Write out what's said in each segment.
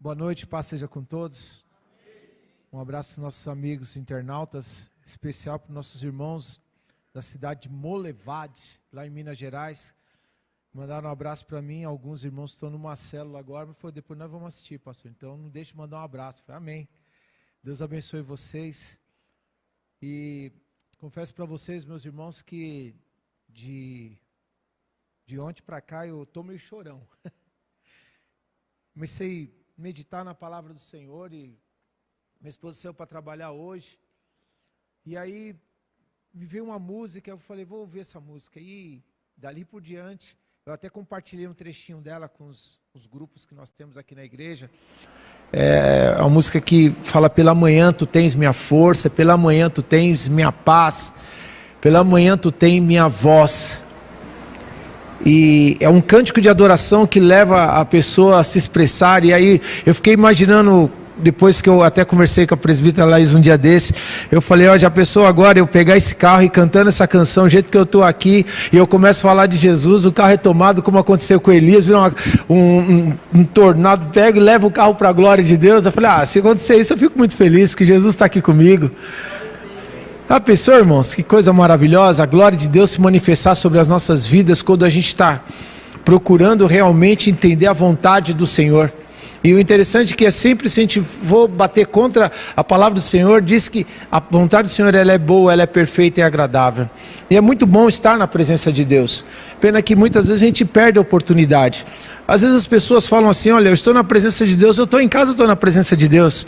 Boa noite, paz seja com todos. Um abraço aos nossos amigos internautas, especial para os nossos irmãos da cidade de Molevade, lá em Minas Gerais. Mandaram um abraço para mim, alguns irmãos estão numa célula agora, mas depois nós vamos assistir, pastor. Então não deixe de mandar um abraço. Amém. Deus abençoe vocês. E confesso para vocês, meus irmãos, que de ontem para cá eu estou meio chorão. Comecei a meditar na palavra do Senhor e minha esposa saiu para trabalhar hoje. E aí me veio uma música, eu falei, vou ouvir essa música. E dali por diante, eu até compartilhei um trechinho dela com os grupos que nós temos aqui na igreja. É uma música que fala: pela manhã tu tens minha força, pela manhã tu tens minha paz, pela manhã tu tens minha voz. E é um cântico de adoração que leva a pessoa a se expressar. E aí eu fiquei imaginando, depois que eu até conversei com a presbítera Laís um dia desse, eu falei, ó, já pensou agora eu pegar esse carro e cantando essa canção, do jeito que eu estou aqui, e eu começo a falar de Jesus, o carro é tomado, como aconteceu com Elias, vira um tornado, pega e leva o carro para a glória de Deus. Eu falei, se acontecer isso eu fico muito feliz, que Jesus está aqui comigo. Já pensou, irmãos, que coisa maravilhosa, a glória de Deus se manifestar sobre as nossas vidas, quando a gente está procurando realmente entender a vontade do Senhor. E o interessante é que é sempre, se a gente for bater contra a palavra do Senhor, diz que a vontade do Senhor ela é boa, ela é perfeita e agradável. E é muito bom estar na presença de Deus. Pena que muitas vezes a gente perde a oportunidade. Às vezes as pessoas falam assim, olha, eu estou na presença de Deus, eu estou em casa, eu estou na presença de Deus.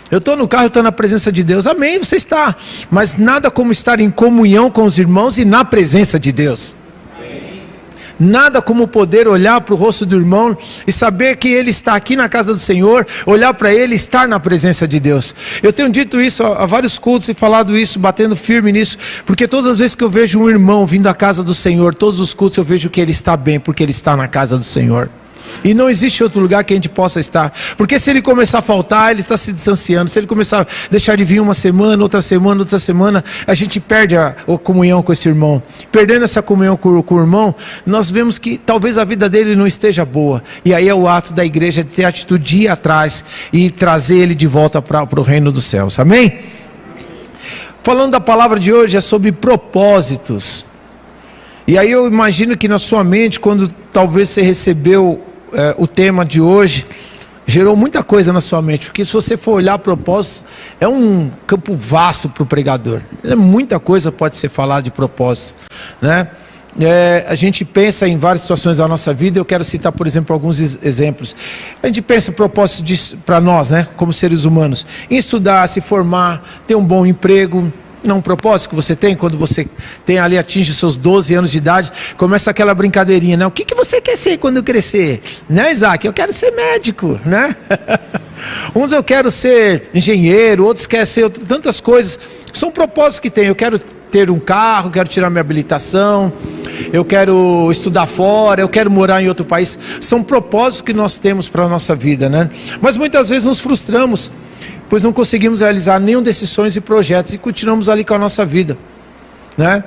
Eu estou no carro, eu estou na presença de Deus. Amém, você está. Mas nada como estar em comunhão com os irmãos e na presença de Deus. Nada como poder olhar para o rosto do irmão e saber que ele está aqui na casa do Senhor, olhar para ele e estar na presença de Deus. Eu tenho dito isso a vários cultos e falado isso, batendo firme nisso, porque todas as vezes que eu vejo um irmão vindo à casa do Senhor, todos os cultos eu vejo que ele está bem, porque ele está na casa do Senhor. E não existe outro lugar que a gente possa estar, porque se ele começar a faltar, ele está se distanciando. Se ele começar a deixar de vir uma semana, outra semana, a gente perde a comunhão com esse irmão. Perdendo essa comunhão com o irmão, nós vemos que talvez a vida dele não esteja boa. E aí é o ato da igreja de ter atitude de ir atrás e trazer ele de volta para o reino dos céus. Amém? Falando da palavra de hoje é sobre propósitos. E aí eu imagino que na sua mente, quando talvez você recebeu o tema de hoje, gerou muita coisa na sua mente, porque se você for olhar propósito, é um campo vasto para o pregador. Muita coisa pode ser falada de propósito, né? A gente pensa em várias situações da nossa vida. Eu quero citar, por exemplo, alguns exemplos. A gente pensa propósito para nós, né, como seres humanos, em estudar, se formar, ter um bom emprego. Não, um propósito que você tem quando você tem ali, atinge os seus 12 anos de idade, começa aquela brincadeirinha, né? O que você quer ser quando eu crescer? Né, Isaac? Eu quero ser médico, né? Uns eu quero ser engenheiro, outros querem ser tantas coisas. São propósitos que tem. Eu quero ter um carro, quero tirar minha habilitação, eu quero estudar fora, eu quero morar em outro país. São propósitos que nós temos para a nossa vida, né? Mas muitas vezes nos frustramos, pois não conseguimos realizar nenhum desses sonhos e projetos e continuamos ali com a nossa vida, né?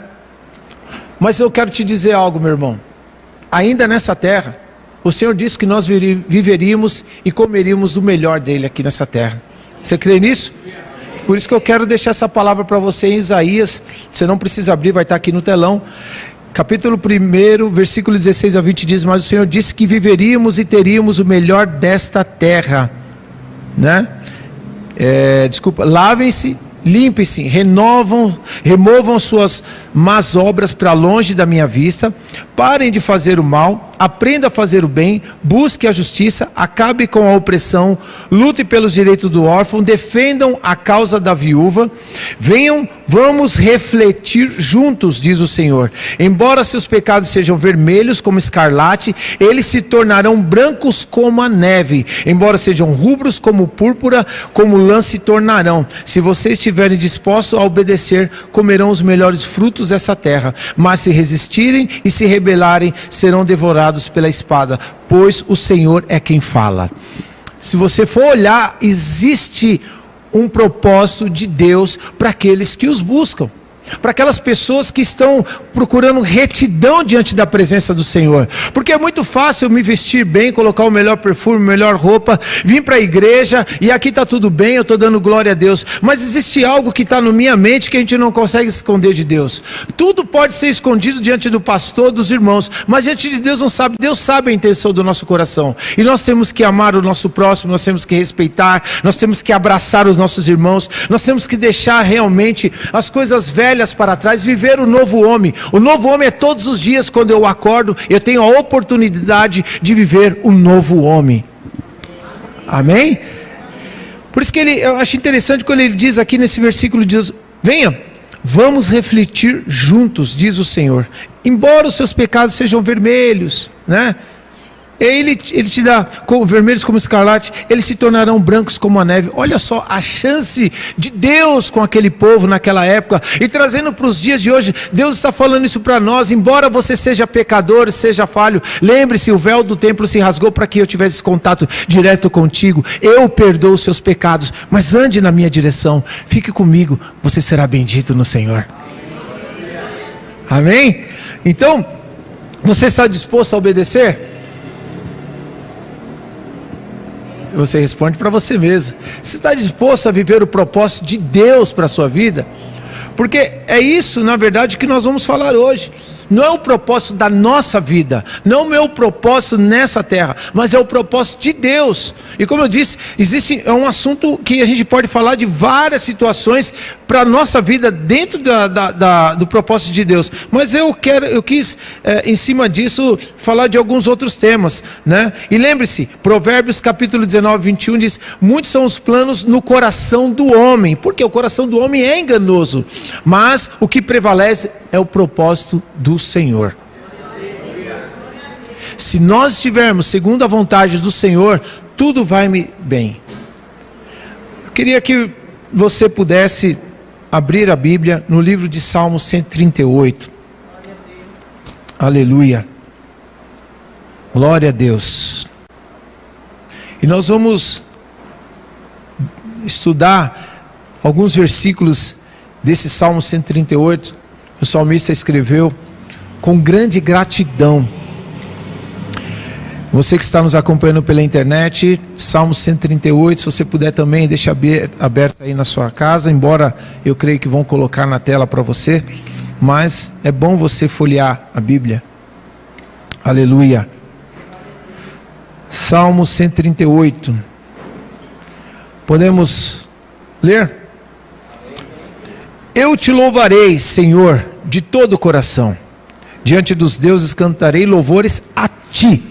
Mas eu quero te dizer algo, meu irmão. Ainda nessa terra, o Senhor disse que nós viveríamos e comeríamos do melhor dele aqui nessa terra. Você crê nisso? Por isso que eu quero deixar essa palavra para você em Isaías. Você não precisa abrir, vai estar aqui no telão. Capítulo 1, versículo 16 a 20 diz: mas o Senhor disse que viveríamos e teríamos o melhor desta terra, né? Lavem-se, limpem-se, removam suas más obras para longe da minha vista, parem de fazer o mal, aprenda a fazer o bem, busque a justiça, acabe com a opressão, lute pelos direitos do órfão, defendam a causa da viúva, venham, vamos refletir juntos, diz o Senhor. Embora seus pecados sejam vermelhos como escarlate, eles se tornarão brancos como a neve. Embora sejam rubros como púrpura, como lã se tornarão. Se vocês estiverem dispostos a obedecer, comerão os melhores frutos dessa terra. Mas se resistirem e se rebelarem, serão devorados pela espada, pois o Senhor é quem fala. Se você for olhar, existe um propósito de Deus para aqueles que os buscam. para aquelas pessoas que estão procurando retidão diante da presença do Senhor. Porque é muito fácil eu me vestir bem, colocar o melhor perfume, melhor roupa, vir para a igreja e aqui está tudo bem, eu estou dando glória a Deus. Mas existe algo que está na minha mente que a gente não consegue esconder de Deus. Tudo pode ser escondido diante do pastor, dos irmãos, mas diante de Deus não sabe. Deus sabe a intenção do nosso coração. E nós temos que amar o nosso próximo, nós temos que respeitar, nós temos que abraçar os nossos irmãos, nós temos que deixar realmente as coisas velhas para trás, viver o novo homem. O novo homem é todos os dias, quando eu acordo, eu tenho a oportunidade de viver o novo homem. Amém? Por isso que eu acho interessante quando ele diz aqui nesse versículo, diz: venha, vamos refletir juntos, diz o Senhor. Embora os seus pecados sejam vermelhos, né? Ele te dá vermelhos como escarlate, eles se tornarão brancos como a neve. Olha só a chance de Deus com aquele povo naquela época. E trazendo para os dias de hoje, Deus está falando isso para nós. Embora você seja pecador, seja falho, lembre-se, o véu do templo se rasgou para que eu tivesse contato direto contigo. Eu perdoo os seus pecados, mas ande na minha direção, fique comigo, você será bendito no Senhor. Amém? Então, você está disposto a obedecer? Você responde para você mesmo. Você está disposto a viver o propósito de Deus para a sua vida? Porque é isso, na verdade, que nós vamos falar hoje. Não é o propósito da nossa vida, não é o meu propósito nessa terra, mas é o propósito de Deus. E como eu disse, é um assunto que a gente pode falar de várias situações para a nossa vida dentro do propósito de Deus. Mas eu quis, em cima disso, falar de alguns outros temas, né? E lembre-se, Provérbios capítulo 19, 21 diz: muitos são os planos no coração do homem, porque o coração do homem é enganoso, mas o que prevalece é o propósito do Senhor. Se nós estivermos segundo a vontade do Senhor, tudo vai bem. Eu queria que você pudesse abrir a Bíblia no livro de Salmos 138. Aleluia. Glória a Deus. E nós vamos estudar alguns versículos desse Salmo 138. O salmista escreveu com grande gratidão. Você que está nos acompanhando pela internet, Salmo 138, se você puder também, deixa aberto aí na sua casa, embora eu creio que vão colocar na tela para você, mas é bom você folhear a Bíblia. Aleluia. Salmo 138. Podemos ler? Eu te louvarei, Senhor, de todo o coração. Diante dos deuses cantarei louvores a ti.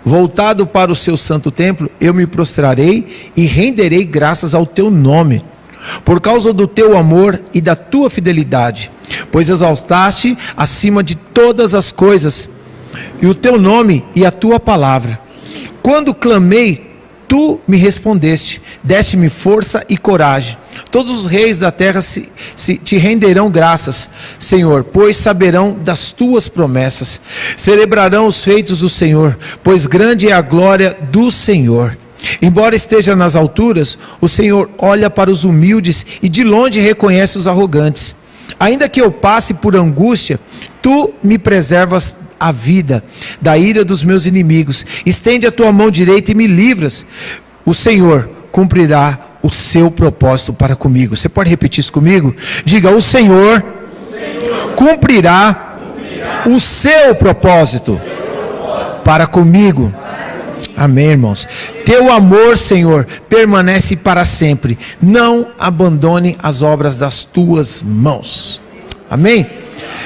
Voltado para o seu santo templo, eu me prostrarei e renderei graças ao teu nome, por causa do teu amor e da tua fidelidade, pois exaltaste acima de todas as coisas, e o teu nome e a tua palavra. Quando clamei, tu me respondeste, deste-me força e coragem. Todos os reis da terra te renderão graças, Senhor, pois saberão das tuas promessas. Celebrarão os feitos do Senhor, pois grande é a glória do Senhor. Embora esteja nas alturas, o Senhor olha para os humildes e de longe reconhece os arrogantes. Ainda que eu passe por angústia, tu me preservas a vida da ira dos meus inimigos. Estende a tua mão direita e me livras. O Senhor cumprirá o seu propósito para comigo. Você pode repetir isso comigo? Diga: o Senhor cumprirá o seu propósito para comigo. Amém, irmãos. Teu amor, Senhor, permanece para sempre. Não abandone as obras das tuas mãos. Amém?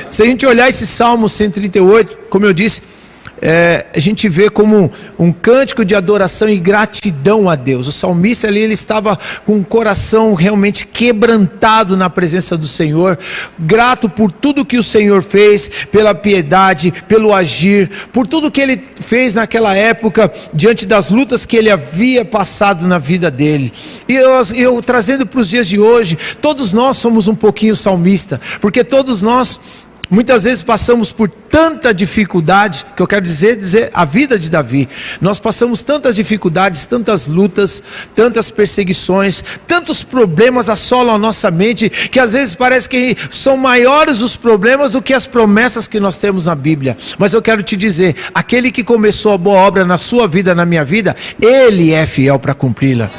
Se a gente olhar esse Salmo 138, como eu disse, a gente vê como um cântico de adoração e gratidão a Deus. O salmista ali, ele estava com o coração realmente quebrantado na presença do Senhor, grato por tudo que o Senhor fez, pela piedade, pelo agir, por tudo que ele fez naquela época, diante das lutas que ele havia passado na vida dele. E eu trazendo para os dias de hoje, todos nós somos um pouquinho salmista, porque todos nós Muitas vezes passamos por tanta dificuldade, que eu quero dizer a vida de Davi. Nós passamos tantas dificuldades, tantas lutas, tantas perseguições, tantos problemas assolam a nossa mente, que às vezes parece que são maiores os problemas do que as promessas que nós temos na Bíblia. Mas eu quero te dizer, aquele que começou a boa obra na sua vida, na minha vida, Ele é fiel para cumpri-la.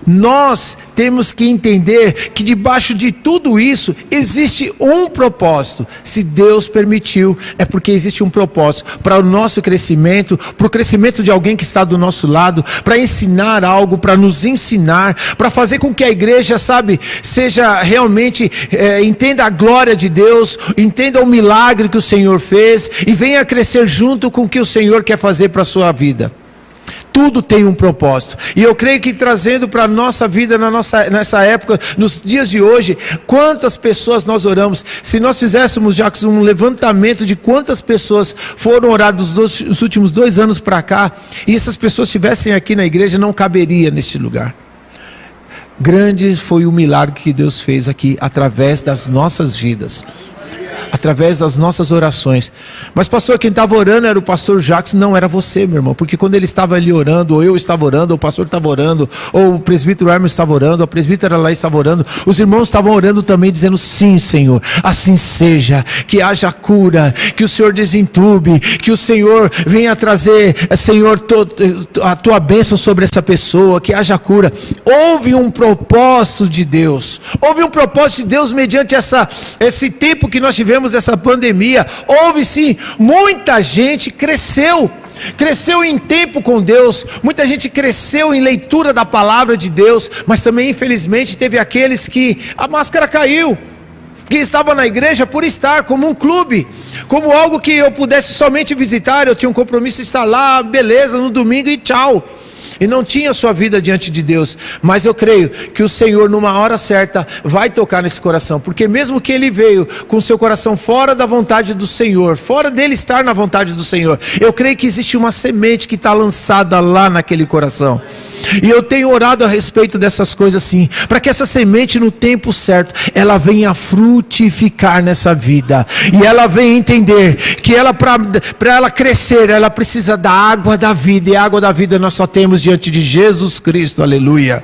Nós temos que entender que debaixo de tudo isso existe um propósito. Se Deus permitiu, é porque existe um propósito para o nosso crescimento, para o crescimento de alguém que está do nosso lado, para ensinar algo, para nos ensinar, para fazer com que a igreja, seja realmente, entenda a glória de Deus, entenda o milagre que o Senhor fez e venha crescer junto com o que o Senhor quer fazer para a sua vida. Tudo tem um propósito, e eu creio que trazendo para a nossa vida, nessa época, nos dias de hoje, quantas pessoas nós oramos. Se nós fizéssemos, Jacques, um levantamento de quantas pessoas foram oradas nos últimos 2 anos para cá, e essas pessoas estivessem aqui na igreja, não caberia neste lugar. Grande foi o milagre que Deus fez aqui, através das nossas vidas, através das nossas orações. Mas pastor, quem estava orando era o pastor Jacques, não era você, meu irmão, porque quando ele estava ali orando, ou eu estava orando, ou o pastor estava orando, ou o presbítero Hermes estava orando, ou a presbítera lá estava orando, os irmãos estavam orando também, dizendo: sim, Senhor, assim seja, que haja cura, que o Senhor desentube, que o Senhor venha trazer, Senhor, a tua bênção sobre essa pessoa, que haja cura. Houve um propósito de Deus, houve um propósito de Deus mediante esse tempo que nós tivemos dessa pandemia. Houve sim, muita gente cresceu em tempo com Deus, muita gente cresceu em leitura da palavra de Deus, mas também infelizmente teve aqueles que a máscara caiu, que estavam na igreja por estar, como um clube, como algo que eu pudesse somente visitar, eu tinha um compromisso de estar lá, beleza, no domingo e tchau. E não tinha sua vida diante de Deus. Mas eu creio que o Senhor, numa hora certa, vai tocar nesse coração, porque mesmo que ele veio com o seu coração fora da vontade do Senhor, fora dele estar na vontade do Senhor, eu creio que existe uma semente que está lançada lá naquele coração. E eu tenho orado a respeito dessas coisas assim, para que essa semente, no tempo certo, ela venha frutificar nessa vida, e ela venha entender que ela, para ela crescer, ela precisa da água da vida, e a água da vida nós só temos diante de Jesus Cristo. Aleluia.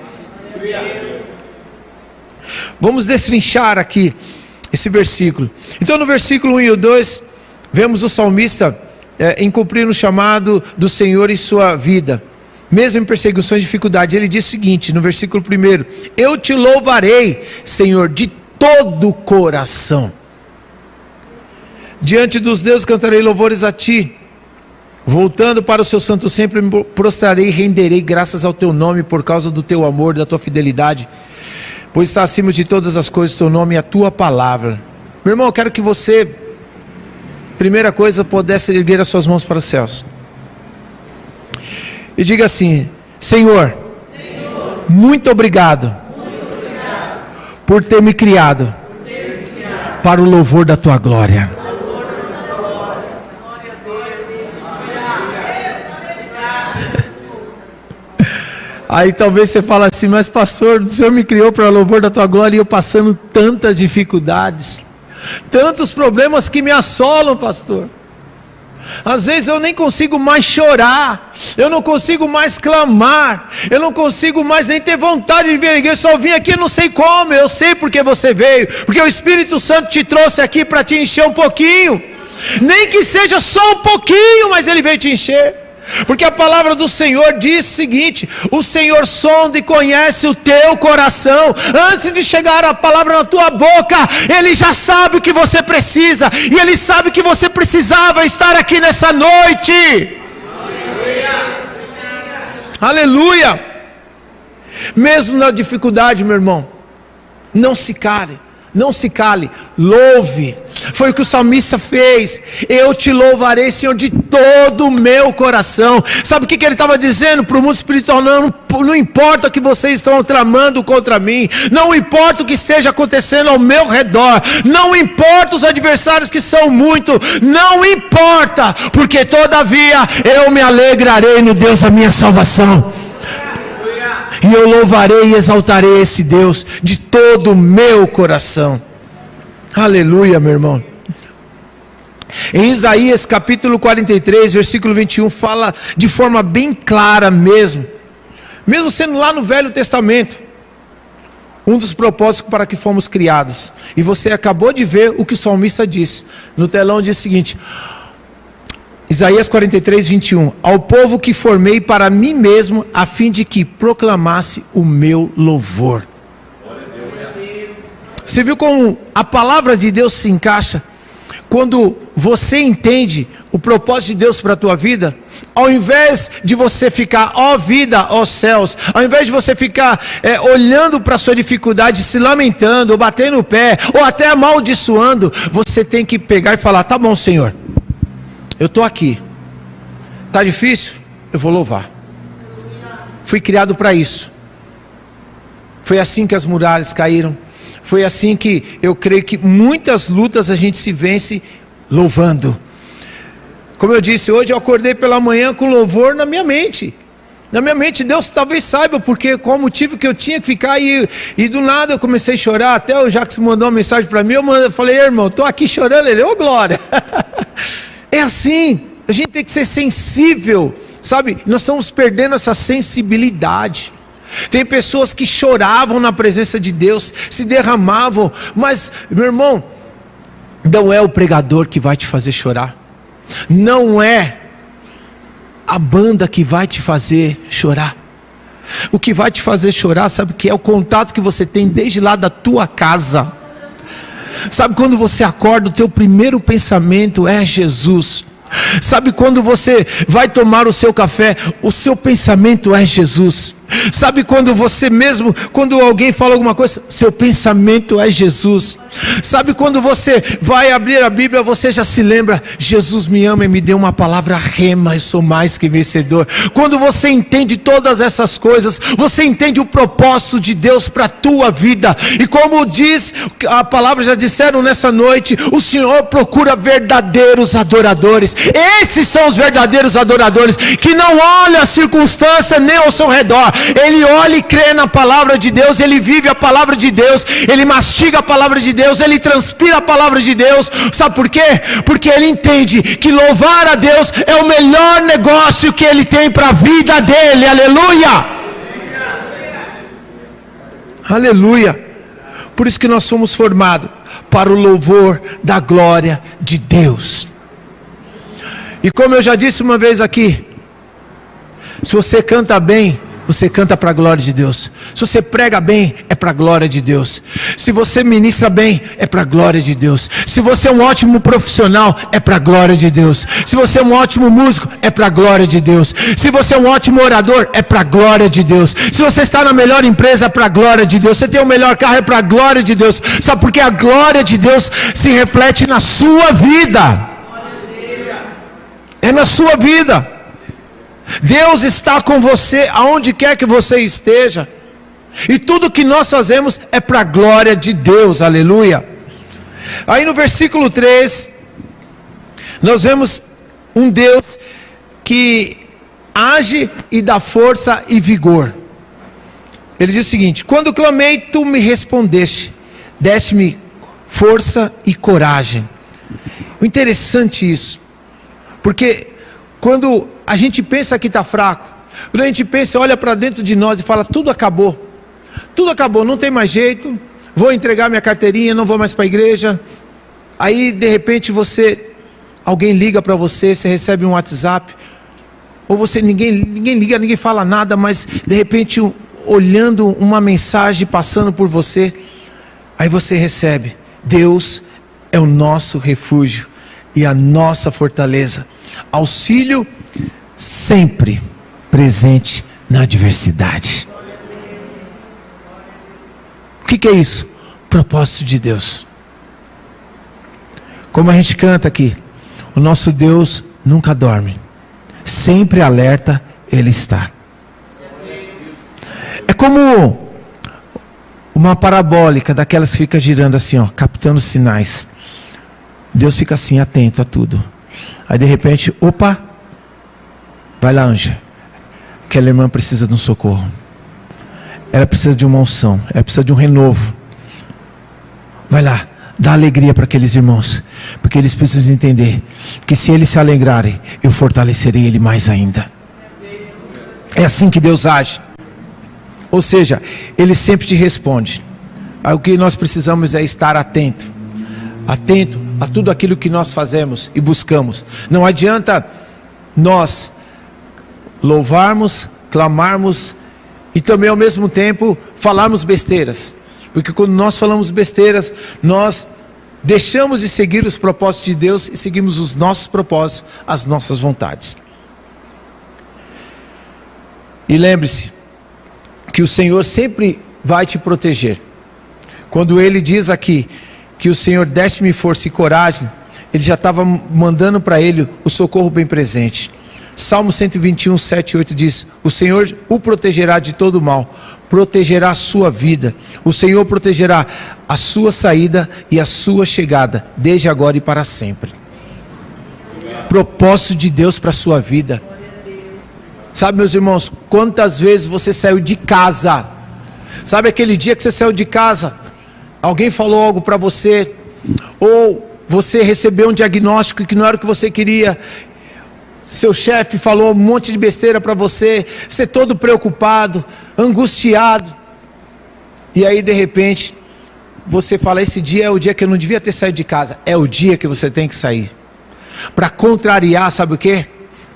Vamos destrinchar aqui esse versículo. Então no versículo 1 e 2, vemos o salmista em cumprir o chamado do Senhor em sua vida, mesmo em perseguições e dificuldades. Ele diz o seguinte, no versículo 1: eu te louvarei, Senhor, de todo o coração. Diante dos deuses cantarei louvores a ti. Voltando para o seu santo sempre me prostrarei e renderei graças ao teu nome, por causa do teu amor, da tua fidelidade, pois está acima de todas as coisas o teu nome e a tua palavra. Meu irmão, eu quero que você, primeira coisa, pudesse erguer as suas mãos para os céus e diga assim: Senhor, muito obrigado por ter me criado para o louvor da tua glória. Aí talvez você fale assim: mas pastor, o Senhor me criou para o louvor da tua glória, e eu passando tantas dificuldades, tantos problemas que me assolam, pastor. Às vezes eu nem consigo mais chorar, eu não consigo mais clamar, eu não consigo mais nem ter vontade de vir à igreja. Eu só vim aqui, não sei como. Eu sei porque você veio, porque o Espírito Santo te trouxe aqui para te encher um pouquinho, nem que seja só um pouquinho, mas Ele veio te encher. Porque a palavra do Senhor diz o seguinte: o Senhor sonda e conhece o teu coração. Antes de chegar a palavra na tua boca, Ele já sabe o que você precisa, e Ele sabe que você precisava estar aqui nessa noite. Aleluia. Mesmo na dificuldade, meu irmão, não se cale, não se cale, louve. Foi o que o salmista fez: eu te louvarei, Senhor, de todo o meu coração. Sabe o que ele estava dizendo para o mundo espiritual? Não importa o que vocês estão tramando contra mim, não importa o que esteja acontecendo ao meu redor, não importa os adversários que são muitos, não importa, porque todavia eu me alegrarei no Deus da minha salvação, e eu louvarei e exaltarei esse Deus de todo o meu coração. Aleluia, meu irmão. Em Isaías capítulo 43, versículo 21, fala de forma bem clara mesmo sendo lá no Velho Testamento, um dos propósitos para que fomos criados. E você acabou de ver o que o salmista disse. No telão diz o seguinte, Isaías 43, 21, ao povo que formei para mim mesmo, a fim de que proclamasse o meu louvor. Você viu como a palavra de Deus se encaixa? Quando você entende o propósito de Deus para a tua vida, ao invés de você ficar, ó vida, ó céus, ao invés de você ficar olhando para a sua dificuldade, se lamentando, ou batendo o pé, ou até amaldiçoando, você tem que pegar e falar, tá bom, Senhor, eu estou aqui, está difícil? Eu vou louvar. Fui criado para isso. Foi assim que as muralhas caíram. Foi assim que eu creio que muitas lutas a gente se vence louvando. Como eu disse, hoje eu acordei pela manhã com louvor na minha mente. Na minha mente, Deus talvez saiba qual o motivo que eu tinha que ficar e do nada eu comecei a chorar. Até o Jacques mandou uma mensagem para mim, eu falei, irmão, estou aqui chorando. Ele, ô glória. É assim, a gente tem que ser sensível, sabe? Nós estamos perdendo essa sensibilidade. Tem pessoas que choravam na presença de Deus, se derramavam, mas, meu irmão, não é o pregador que vai te fazer chorar, não é a banda que vai te fazer chorar. O que vai te fazer chorar, sabe o que é? O contato que você tem desde lá da tua casa. Sabe quando você acorda, o teu primeiro pensamento é Jesus. Sabe quando você vai tomar o seu café, o seu pensamento é Jesus. Sabe quando você mesmo, quando alguém fala alguma coisa, seu pensamento é Jesus. Sabe quando você vai abrir a Bíblia, você já se lembra, Jesus me ama e me deu uma palavra rema, eu sou mais que vencedor. Quando você entende todas essas coisas, você entende o propósito de Deus para a tua vida. E como diz a palavra, já disseram nessa noite, o Senhor procura verdadeiros adoradores. Esses são os verdadeiros adoradores, que não olham a circunstância nem ao seu redor. Ele olha e crê na palavra de Deus, ele vive a palavra de Deus, ele mastiga a palavra de Deus, ele transpira a palavra de Deus. Sabe por quê? Porque ele entende que louvar a Deus é o melhor negócio que ele tem para a vida dele. Aleluia! Aleluia! Por isso que nós somos formados para o louvor da glória de Deus. E como eu já disse uma vez aqui, se você canta bem, você canta para a glória de Deus. Se você prega bem, é para a glória de Deus. Se você ministra bem, é para a glória de Deus. Se você é um ótimo profissional, é para a glória de Deus. Se você é um ótimo músico, é para a glória de Deus. Se você é um ótimo orador, é para a glória de Deus. Se você está na melhor empresa, é para a glória de Deus. Você tem o melhor carro, é para a glória de Deus. Sabe por quê? A glória de Deus se reflete na sua vida. É na sua vida. Deus está com você aonde quer que você esteja. E tudo que nós fazemos é para a glória de Deus. Aleluia. Aí no versículo 3, nós vemos um Deus que age e dá força e vigor. Ele diz o seguinte: quando clamei, tu me respondeste, deste-me força e coragem. O interessante isso, porque quando a gente pensa que está fraco, quando a gente pensa, olha para dentro de nós e fala, tudo acabou, não tem mais jeito, vou entregar minha carteirinha, não vou mais para a igreja. Aí de repente alguém liga para você, você recebe um WhatsApp, ou ninguém liga, ninguém fala nada, mas de repente olhando uma mensagem passando por você, aí você recebe: Deus é o nosso refúgio e a nossa fortaleza, auxílio sempre presente na adversidade. O que é isso? Propósito de Deus. Como a gente canta aqui, o nosso Deus nunca dorme, sempre alerta Ele está. É como uma parabólica daquelas que fica girando assim, ó, captando sinais. Deus fica assim, atento a tudo. Aí de repente, opa, vai lá, Anja, aquela irmã precisa de um socorro, ela precisa de uma unção, ela precisa de um renovo. Vai lá, dá alegria para aqueles irmãos, porque eles precisam entender que se eles se alegrarem, eu fortalecerei ele mais ainda. É assim que Deus age. Ou seja, Ele sempre te responde. Aí o que nós precisamos é estar atento a tudo aquilo que nós fazemos e buscamos. Não adianta nós louvarmos, clamarmos e também ao mesmo tempo falarmos besteiras. Porque quando nós falamos besteiras, nós deixamos de seguir os propósitos de Deus e seguimos os nossos propósitos, as nossas vontades. E lembre-se que o Senhor sempre vai te proteger. Quando Ele diz aqui que o Senhor desse-me força e coragem, Ele já estava mandando para ele o socorro bem presente. Salmo 121, 7 e 8 diz: o Senhor o protegerá de todo mal, protegerá a sua vida, o Senhor protegerá a sua saída e a sua chegada, desde agora e para sempre. Propósito de Deus para a sua vida. Sabe, meus irmãos, quantas vezes você saiu de casa? Sabe aquele dia que você saiu de casa, alguém falou algo para você, ou você recebeu um diagnóstico que não era o que você queria, seu chefe falou um monte de besteira para você, você todo preocupado, angustiado, e aí de repente você fala: esse dia é o dia que eu não devia ter saído de casa. É o dia que você tem que sair, para contrariar, sabe o que?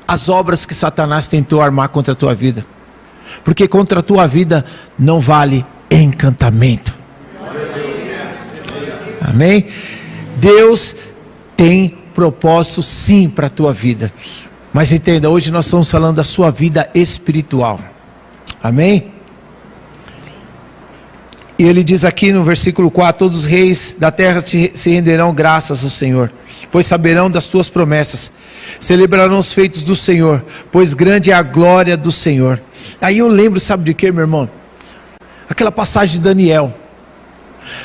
As obras que Satanás tentou armar contra a tua vida. Porque contra a tua vida não vale encantamento. Amém? Deus tem propósito sim para a tua vida. Mas entenda, hoje nós estamos falando da sua vida espiritual. Amém? E ele diz aqui no versículo 4: todos os reis da terra se renderão graças ao Senhor, pois saberão das tuas promessas, celebrarão os feitos do Senhor, pois grande é a glória do Senhor. Aí eu lembro, sabe de quê, meu irmão? Aquela passagem de Daniel.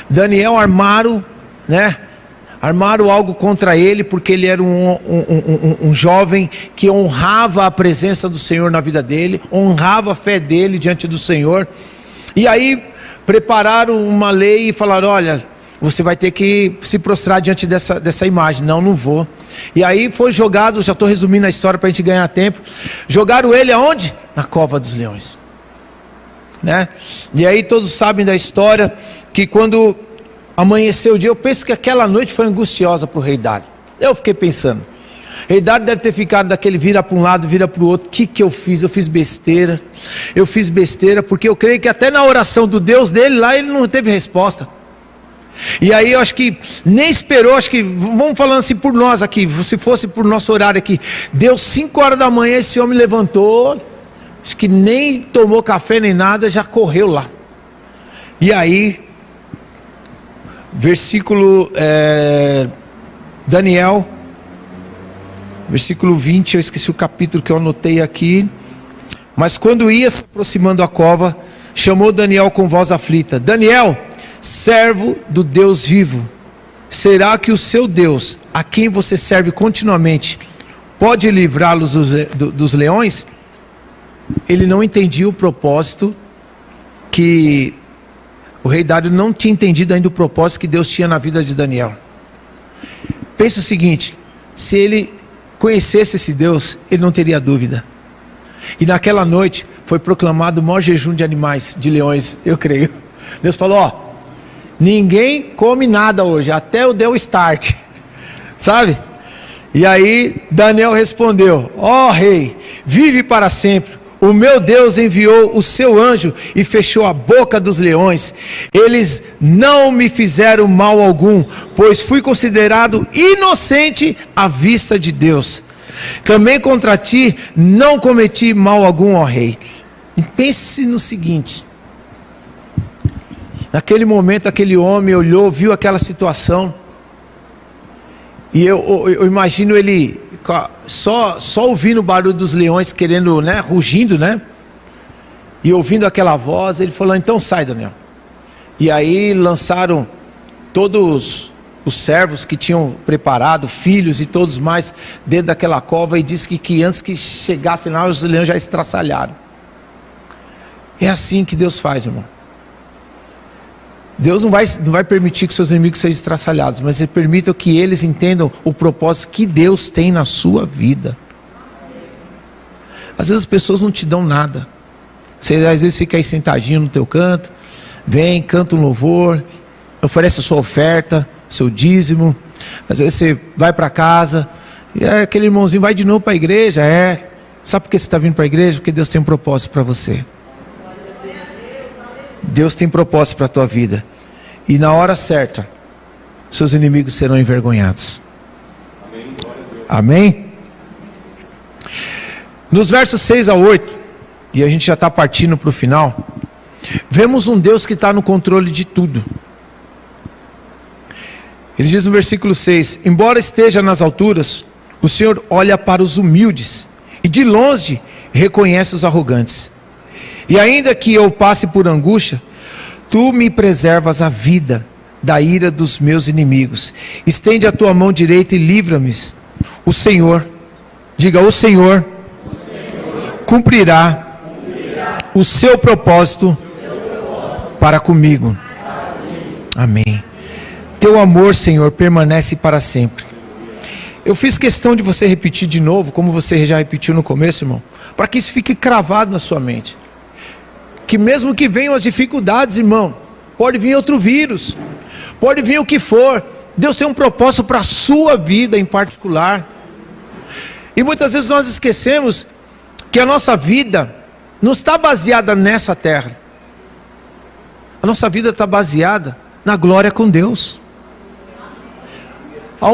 Daniel armaram algo contra ele, porque ele era um jovem que honrava a presença do Senhor na vida dele, honrava a fé dele diante do Senhor. E aí prepararam uma lei e falaram: olha, você vai ter que se prostrar diante dessa imagem. Não vou. E aí foi jogado, já estou resumindo a história para a gente ganhar tempo. Jogaram ele aonde? Na cova dos leões, né? E aí todos sabem da história, que quando amanheceu o dia, eu penso que aquela noite foi angustiosa para o rei Dário. Eu fiquei pensando, rei Dário deve ter ficado daquele vira para um lado, vira para o outro. O que eu fiz? Eu fiz besteira, porque eu creio que até na oração do Deus dele lá, ele não teve resposta. E aí eu acho que nem esperou, acho que, vamos falando assim por nós aqui, se fosse por nosso horário aqui, deu 5 horas da manhã, esse homem levantou, acho que nem tomou café nem nada, já correu lá. E aí, versículo Daniel, versículo 20, eu esqueci o capítulo que eu anotei aqui. Mas quando ia se aproximando da cova, chamou Daniel com voz aflita: Daniel, servo do Deus vivo, será que o seu Deus, a quem você serve continuamente, pode livrá-los dos leões? Ele não entendia o propósito, que o rei Dário não tinha entendido ainda o propósito que Deus tinha na vida de Daniel. Pensa o seguinte: se ele conhecesse esse Deus, ele não teria dúvida. E naquela noite foi proclamado o maior jejum de animais, de leões, eu creio. Deus falou: ó, ninguém come nada hoje, até eu dei o start, sabe? E aí Daniel respondeu: ó rei, vive para sempre. O meu Deus enviou o seu anjo e fechou a boca dos leões. Eles não me fizeram mal algum, pois fui considerado inocente à vista de Deus. Também contra ti não cometi mal algum, ó rei. E pense no seguinte: naquele momento aquele homem olhou, viu aquela situação, e eu imagino ele só ouvindo o barulho dos leões, querendo, rugindo, e ouvindo aquela voz, ele falou: então sai, Daniel. E aí lançaram todos os servos que tinham preparado, filhos e todos mais, dentro daquela cova, e disse que antes que chegassem lá, os leões já estraçalharam. É assim que Deus faz, irmão. Deus não vai permitir que seus inimigos sejam estraçalhados, mas Ele permita que eles entendam o propósito que Deus tem na sua vida. Às vezes as pessoas não te dão nada. Você às vezes fica aí sentadinho no teu canto, vem, canta um louvor, oferece a sua oferta, seu dízimo. Às vezes você vai para casa, e aquele irmãozinho vai de novo para a igreja. Sabe por que você está vindo para a igreja? Porque Deus tem um propósito para você. Deus tem propósito para a tua vida. E na hora certa, seus inimigos serão envergonhados. Amém? Nos versos 6 a 8, e a gente já está partindo para o final, vemos um Deus que está no controle de tudo. Ele diz no versículo 6: embora esteja nas alturas, o Senhor olha para os humildes, e de longe reconhece os arrogantes. E ainda que eu passe por angústia, tu me preservas a vida da ira dos meus inimigos. Estende a tua mão direita e livra-me. O Senhor, diga, o Senhor cumprirá o seu propósito para comigo. Amém. Teu amor, Senhor, permanece para sempre. Eu fiz questão de você repetir de novo, como você já repetiu no começo, irmão, para que isso fique cravado na sua mente. Que mesmo que venham as dificuldades, irmão, pode vir outro vírus, pode vir o que for, Deus tem um propósito para a sua vida em particular. E muitas vezes nós esquecemos que a nossa vida não está baseada nessa terra. A nossa vida está baseada na glória com Deus. A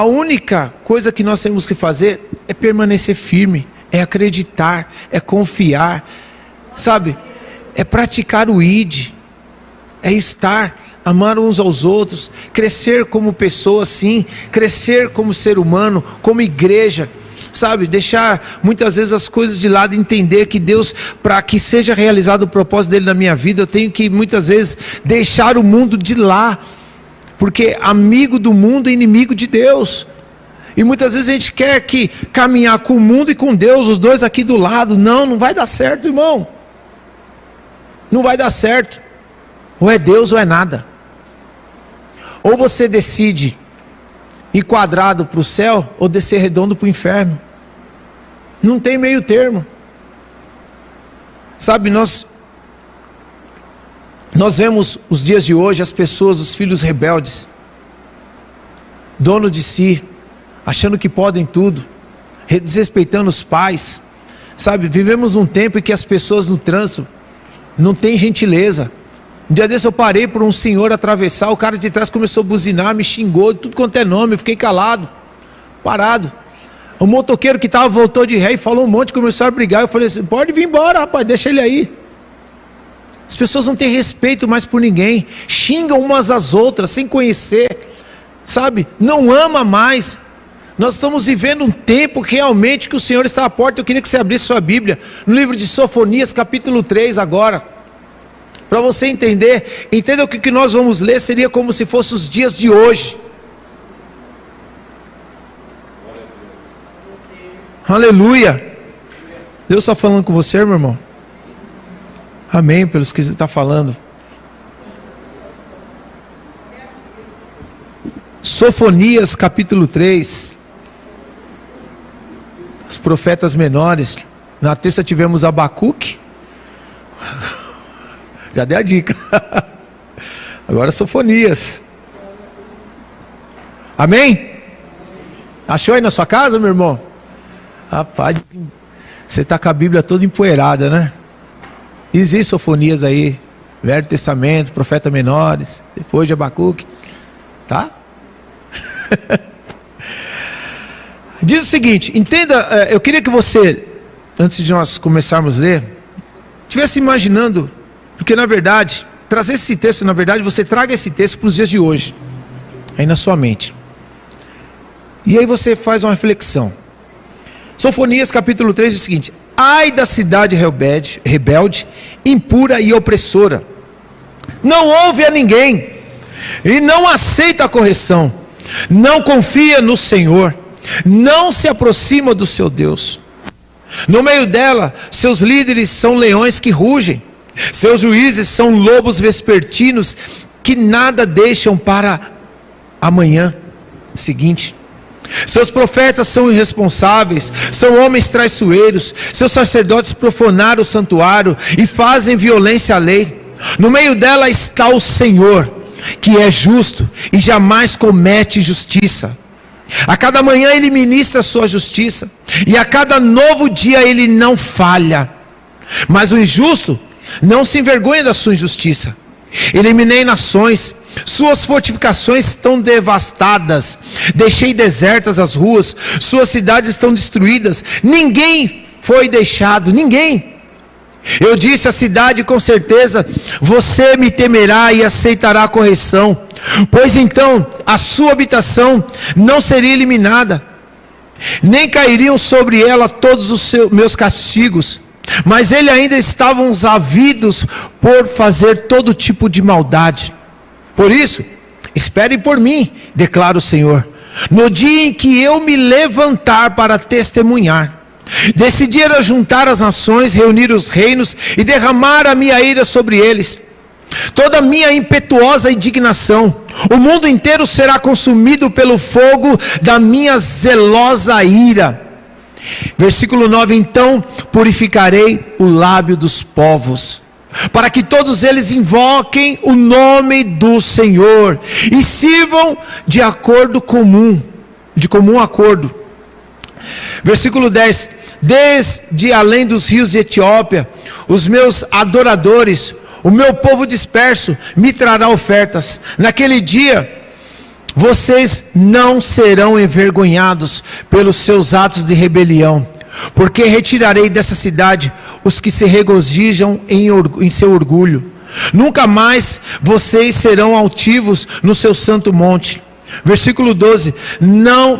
única coisa que nós temos que fazer é permanecer firme, é acreditar, é confiar, sabe? É praticar o ID, é estar, amar uns aos outros, crescer como pessoa, sim, crescer como ser humano, como igreja, sabe? Deixar muitas vezes as coisas de lado, entender que Deus, para que seja realizado o propósito dele na minha vida, eu tenho que muitas vezes deixar o mundo de lá, porque amigo do mundo é inimigo de Deus. E muitas vezes a gente quer que caminhar com o mundo e com Deus, os dois aqui do lado. Não vai dar certo, irmão. Não vai dar certo. Ou é Deus ou é nada. Ou você decide ir quadrado para o céu, ou descer redondo para o inferno. Não tem meio termo. Sabe, nós vemos os dias de hoje, as pessoas, os filhos rebeldes, dono de si, achando que podem tudo, desrespeitando os pais. Sabe, vivemos num tempo em que as pessoas no trânsito não têm gentileza. Um dia desse eu parei por um senhor atravessar, o cara de trás começou a buzinar, me xingou, tudo quanto é nome, eu fiquei calado, parado. O motoqueiro que estava voltou de ré e falou um monte, começou a brigar. Eu falei assim, pode vir embora, rapaz, deixa ele aí. As pessoas não têm respeito mais por ninguém, xingam umas às outras sem conhecer, sabe, não ama mais. Nós estamos vivendo um tempo realmente que o Senhor está à porta. Eu queria que você abrisse sua Bíblia no livro de Sofonias, capítulo 3 agora, para você entender. Entenda o que nós vamos ler, seria como se fosse os dias de hoje. Aleluia. Deus está falando com você, meu irmão? Amém, pelos que você está falando. Sofonias capítulo 3. Os profetas menores. Na terça tivemos Abacuque. Já dei a dica. Agora Sofonias. Amém? Achou aí na sua casa, meu irmão? Rapaz, você está com a Bíblia toda empoeirada, né? Existe Sofonias aí, Velho Testamento, profeta menores, depois de Abacuque, tá? Diz o seguinte, entenda, eu queria que você, antes de nós começarmos a ler, estivesse imaginando, porque na verdade, trazer esse texto, na verdade, você traga esse texto para os dias de hoje, aí na sua mente, e aí você faz uma reflexão. Sofonias capítulo 3 diz o seguinte: ai da cidade rebelde, impura e opressora, não ouve a ninguém, e não aceita a correção, não confia no Senhor, não se aproxima do seu Deus. No meio dela, seus líderes são leões que rugem, Seus juízes são lobos vespertinos que nada deixam para amanhã seguinte. Seus profetas são irresponsáveis, são homens traiçoeiros. Seus sacerdotes profanaram o santuário e fazem violência à lei. No meio dela está o Senhor, que é justo e jamais comete injustiça. A cada manhã ele ministra a sua justiça, e a cada novo dia ele não falha. Mas o injusto não se envergonha da sua injustiça. Eliminei nações, suas fortificações estão devastadas. Deixei desertas as ruas, suas cidades estão destruídas. Ninguém foi deixado, ninguém. Eu disse à cidade com certeza: você me temerá e aceitará a correção, pois então a sua habitação não seria eliminada, nem cairiam sobre ela todos os meus castigos. Mas ele ainda estavam ávidos por fazer todo tipo de maldade. Por isso, esperem por mim, declara o Senhor, no dia em que eu me levantar para testemunhar. Decidi juntar as nações, reunir os reinos e derramar a minha ira sobre eles. Toda a minha impetuosa indignação, o mundo inteiro será consumido pelo fogo da minha zelosa ira. Versículo 9: então purificarei o lábio dos povos, para que todos eles invoquem o nome do Senhor e sirvam de comum acordo. Versículo 10: desde além dos rios de Etiópia, os meus adoradores, o meu povo disperso, me trará ofertas. Naquele dia vocês não serão envergonhados pelos seus atos de rebelião, porque retirarei dessa cidade os que se regozijam em seu orgulho. Nunca mais vocês serão altivos no seu santo monte. Versículo 12: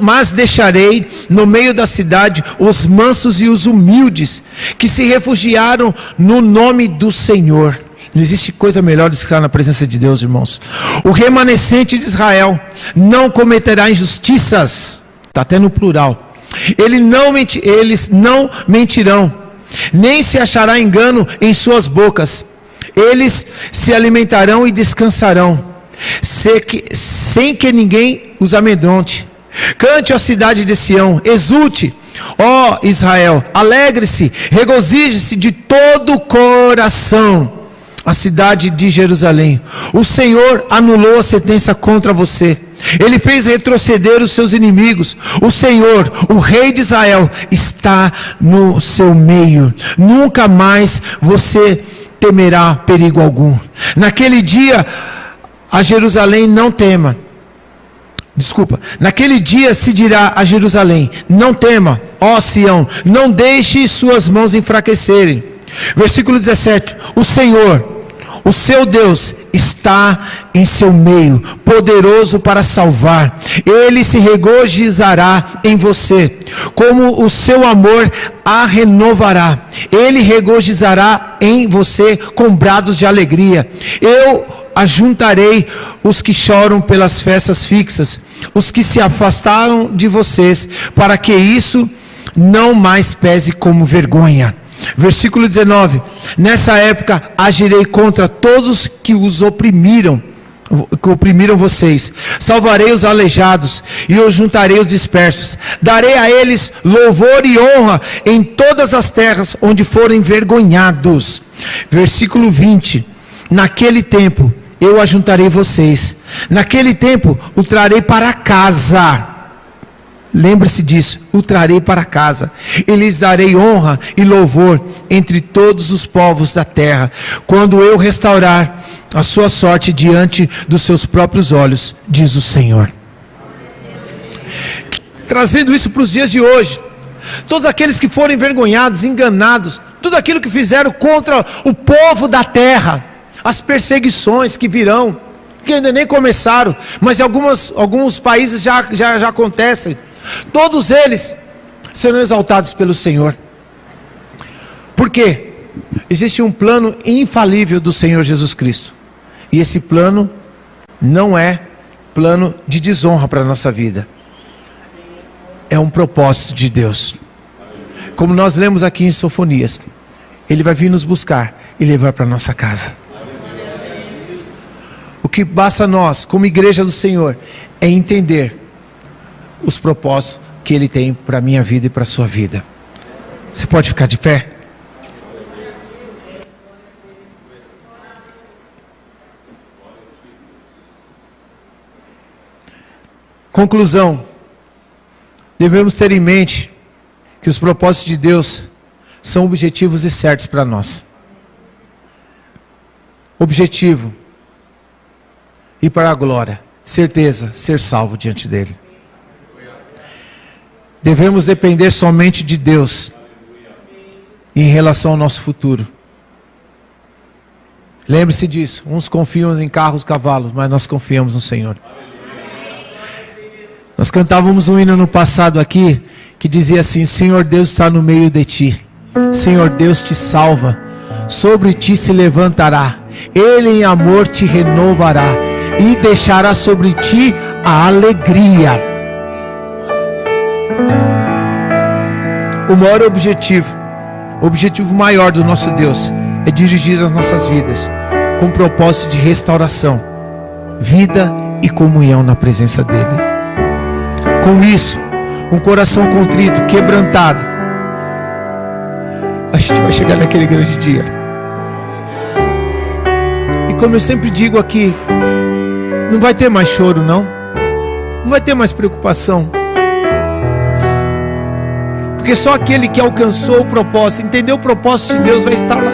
mas deixarei no meio da cidade os mansos e os humildes, que se refugiaram no nome do Senhor. Não existe coisa melhor do que estar na presença de Deus, irmãos. O remanescente de Israel não cometerá injustiças, está até no plural. Eles não mentirão, nem se achará engano em suas bocas. Eles se alimentarão e descansarão, sem que ninguém os amedronte. Cante, ó cidade de Sião, exulte, ó Israel, alegre-se, regozije-se de todo o coração, a cidade de Jerusalém. O Senhor anulou a sentença contra você, Ele fez retroceder os seus inimigos. O Senhor, o Rei de Israel, está no seu meio. Nunca mais você temerá perigo algum. Naquele dia a Jerusalém não tema. Naquele dia se dirá a Jerusalém: não tema, ó Sião, não deixe suas mãos enfraquecerem. Versículo 17: o Senhor, o seu Deus, está em seu meio, poderoso para salvar. Ele se regozijará em você, como o seu amor a renovará. Ele regozijará em você com brados de alegria. Eu ajuntarei os que choram pelas festas fixas, os que se afastaram de vocês, para que isso não mais pese como vergonha. Versículo 19: nessa época agirei contra todos que oprimiram vocês. Salvarei os aleijados e os juntarei os dispersos. Darei a eles louvor e honra em todas as terras onde forem envergonhados. Versículo 20: naquele tempo eu ajuntarei vocês. Naquele tempo o trarei para casa. Lembre-se disso, o trarei para casa, e lhes darei honra e louvor entre todos os povos da terra, quando eu restaurar a sua sorte diante dos seus próprios olhos, diz o Senhor. Trazendo isso para os dias de hoje, todos aqueles que foram envergonhados, enganados, tudo aquilo que fizeram contra o povo da terra, as perseguições que virão, que ainda nem começaram, mas em alguns países já acontecem. Todos eles serão exaltados pelo Senhor. Por quê? Existe um plano infalível do Senhor Jesus Cristo, e esse plano não é plano de desonra para a nossa vida, é um propósito de Deus. Como nós lemos aqui em Sofonias, Ele vai vir nos buscar e levar para nossa casa. O que basta a nós, como igreja do Senhor, é entender os propósitos que Ele tem para a minha vida e para a sua vida. Você pode ficar de pé? Conclusão. Devemos ter em mente que os propósitos de Deus são objetivos e certos para nós. Objetivo: ir para a glória. Certeza: ser salvo diante dele. Devemos depender somente de Deus em relação ao nosso futuro. Lembre-se disso. Uns confiam em carros, cavalos, mas nós confiamos no Senhor. Nós cantávamos um hino no passado aqui, que dizia assim: Senhor Deus está no meio de ti, Senhor Deus te salva, sobre ti se levantará, Ele em amor te renovará, e deixará sobre ti a alegria. O maior objetivo maior do nosso Deus, é dirigir as nossas vidas com o propósito de restauração, vida e comunhão na presença dEle. Com isso, um coração contrito, quebrantado, a gente vai chegar naquele grande dia. E como eu sempre digo aqui, não vai ter mais choro, não vai ter mais preocupação, porque só aquele que alcançou o propósito, entendeu o propósito de Deus, vai estar lá.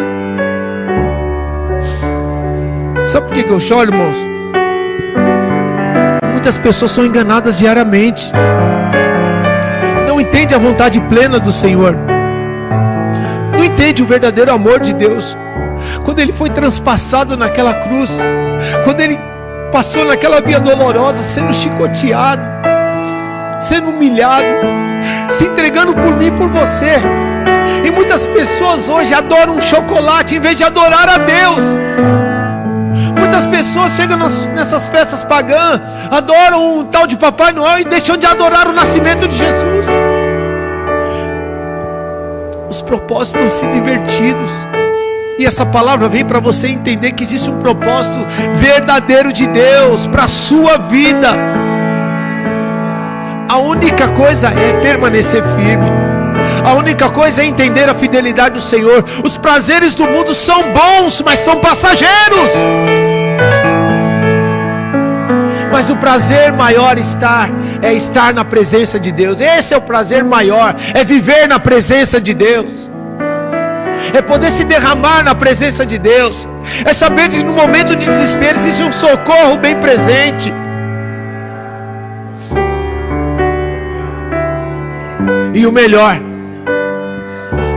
Sabe por que eu choro, irmãos? Muitas pessoas são enganadas diariamente, não entendem a vontade plena do Senhor, não entendem o verdadeiro amor de Deus. Quando Ele foi transpassado naquela cruz, quando Ele passou naquela via dolorosa, sendo chicoteado, sendo humilhado, se entregando por mim e por você. E muitas pessoas hoje adoram um chocolate em vez de adorar a Deus. Muitas pessoas chegam nessas festas pagãs, adoram um tal de Papai Noel e deixam de adorar o nascimento de Jesus. Os propósitos estão sendo invertidos. E essa palavra vem para você entender que existe um propósito verdadeiro de Deus para a sua vida. A única coisa é permanecer firme. A única coisa é entender a fidelidade do Senhor. Os prazeres do mundo são bons, mas são passageiros. Mas o prazer maior é estar na presença de Deus. Esse é o prazer maior, é viver na presença de Deus, é poder se derramar na presença de Deus, é saber que no momento de desespero existe um socorro bem presente. E o melhor,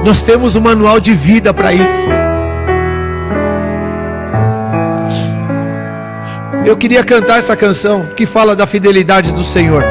nós temos um manual de vida para isso. Eu queria cantar essa canção que fala da fidelidade do Senhor.